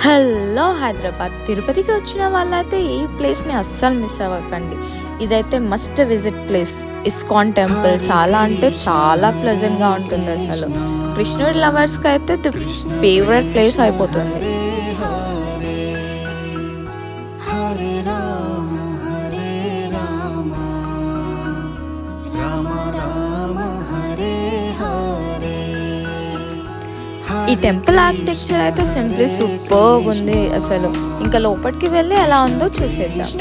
Hello Hyderabad తిరుపతికి వచ్చిన వాళ్ళైతే ఈ ప్లేస్ని అస్సలు మిస్ అవ్వకండి. ఇదైతే must visit place. ISKCON temple చాలా అంటే చాలా ప్లెజెంట్గా ఉంటుంది. అసలు కృష్ణుడి లవర్స్కి అయితే ది ఫేవరెట్ ప్లేస్ అయిపోతుంది. ఈ టెంపుల్ ఆర్కిటెక్చర్ అయితే సింప్లీ సూపర్బ్ ఉంది. అసలు ఇంకా లోపలికి వెళ్ళి ఎలా ఉందో చూసేద్దాం.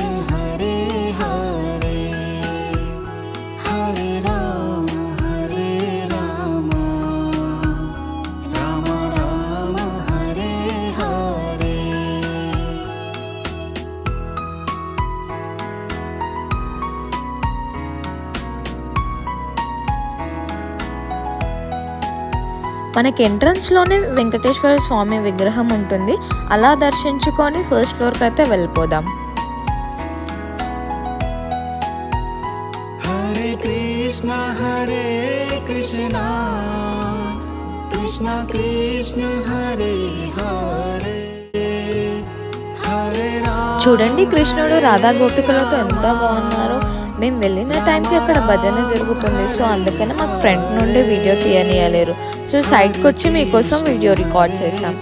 మనకి ఎంట్రన్స్లోనే వెంకటేశ్వర స్వామి విగ్రహం ఉంటుంది. అలా దర్శించుకొని ఫస్ట్ ఫ్లోర్కి అయితే వెళ్ళిపోదాం. హరే కృష్ణ హరే కృష్ణ కృష్ణ కృష్ణ హరే హరే హరే రామ. చూడండి కృష్ణుడు రాధా గోపికలతో ఎంత బాగున్నారో. మేము వెళ్ళిన టైంకి అక్కడ భజన జరుగుతుంది. సో అందుకని మాకు ఫ్రంట్ నుండి వీడియో తీయనియలేరు. సో సైడ్కి వచ్చి మీకోసం వీడియో రికార్డ్ చేశాం.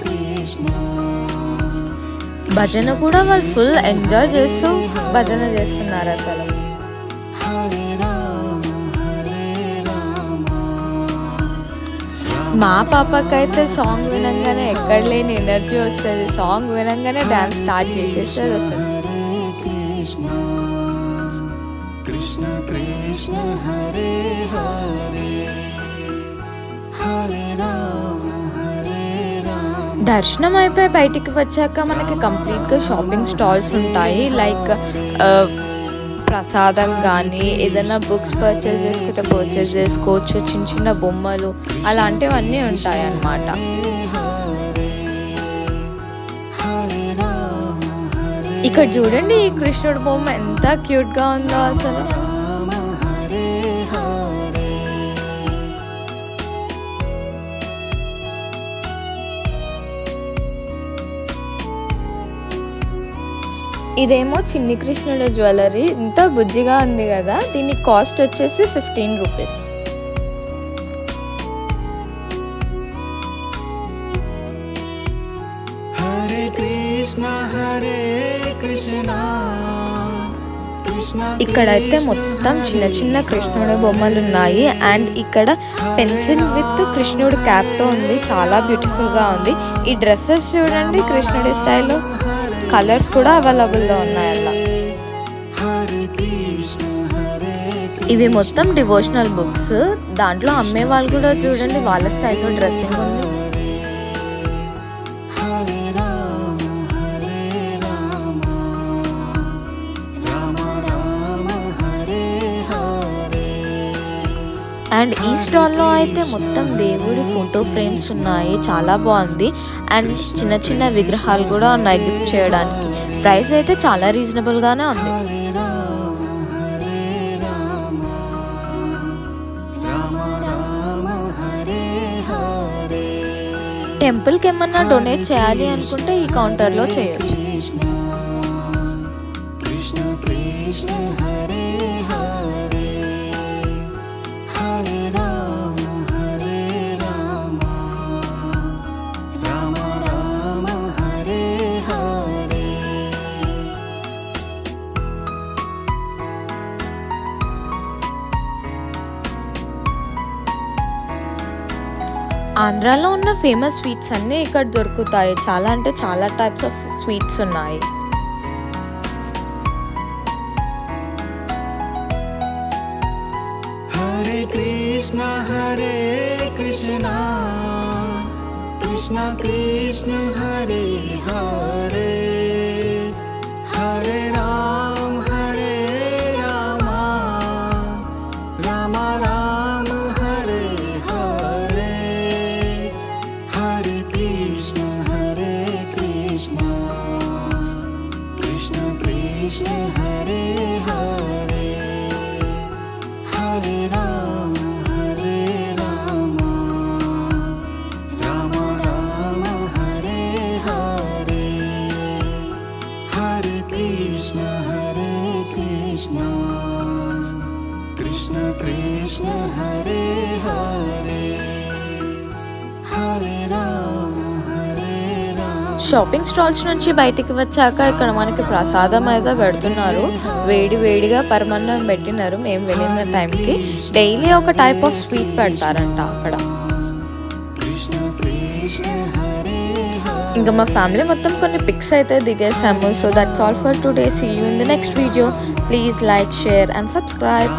భజన కూడా వాళ్ళు ఫుల్ ఎంజాయ్ చేస్తూ భజన చేస్తున్నారు. అసలు మా పాపకైతే సాంగ్ వినంగానే ఎక్కడ లేని ఎనర్జీ వస్తుంది. సాంగ్ వినంగానే డాన్స్ స్టార్ట్ చేసేస్తుంది. అసలు కృష్ణ కృష్ణ హరే హరే హరే రామ హరే రామ. దర్శనం అయిపోయి బయటికి వచ్చాక మనకి కంప్లీట్గా షాపింగ్ స్టాల్స్ ఉంటాయి. లైక్ ప్రసాదం కానీ ఏదైనా బుక్స్ పర్చేస్ చేసుకుంటే పర్చేస్ చేసుకోవచ్చు. చిన్న చిన్న బొమ్మలు అలాంటివన్నీ ఉంటాయి అన్నమాట. ఇక్కడ చూడండి ఈ కృష్ణుడి బొమ్మ ఎంత క్యూట్గా ఉందో. అసలు ఇదేమో చిన్ని కృష్ణుడి జ్యువెలరీ. ఇంత బుజ్జిగా ఉంది కదా. దీని కాస్ట్ వచ్చేసి 15 రూపీస్. హరే కృష్ణ హరే కృష్ణ కృష్ణ. ఇక్కడైతే మొత్తం చిన్న చిన్న కృష్ణుడి బొమ్మలు ఉన్నాయి. అండ్ ఇక్కడ పెన్సిల్ విత్ కృష్ణుడి క్యాప్తో ఉంది. చాలా బ్యూటిఫుల్గా ఉంది. ఈ డ్రెస్సెస్ చూడండి కృష్ణుడి స్టైల్లో. కలర్స్ కూడా అవైలబుల్గా ఉన్నాయి అలా. ఇవి మొత్తం డివోషనల్ బుక్స్. దాంట్లో అమ్మే వాళ్ళు కూడా చూడండి వాళ్ళ స్టైల్లో డ్రెస్సింగ్ ఉంది. అండ్ ఈ స్టాల్లో అయితే మొత్తం దేవుడి ఫోటో ఫ్రేమ్స్ ఉన్నాయి. చాలా బాగుంది. అండ్ చిన్న చిన్న విగ్రహాలు కూడా ఉన్నాయి గిఫ్ట్ చేయడానికి. ప్రైస్ అయితే చాలా రీజనబుల్గానే ఉంది. టెంపుల్కి ఏమన్నా డొనేట్ చేయాలి అనుకుంటే ఈ కౌంటర్లో చేయొచ్చు. కృష్ణ కృష్ణ హరే హరే హరే రామ హరే రామ రామ రామ హరే హరే. ఆంధ్రాలో ఉన్న ఫేమస్ స్వీట్స్ అన్నీ ఇక్కడ దొరుకుతాయి. చాలా అంటే చాలా టైప్స్ ఆఫ్ స్వీట్స్ ఉన్నాయి. Hare Krishna Hare Krishna Krishna Krishna Hare Hare Hare Rama Hare Rama Rama Rama Hare Hare Hare Krishna Krishna Krishna Hare Hare Hare Rama Rama Rama Hare Hare. Krishna Krishna Krishna Hare Hare Hare Rama Hare Rama shopping stalls నుంచి బయటికి వచ్చాక ఇక్కడ మనకి ప్రసాదం అయితే పెడుతున్నారు. వేడి వేడిగా పరమాన్నం పెట్టినారు. మేము వెళ్ళిన టైంకి డైలీ ఒక టైప్ ఆఫ్ స్వీట్ పెడతారంట అక్కడ. Krishna Krishna Hare Hare ఇంకా మా ఫ్యామిలీ మొత్తం కొన్ని పిక్స్ అయితే దిగేసాము. So that's all for today. See you in the next video. Please like, share and subscribe.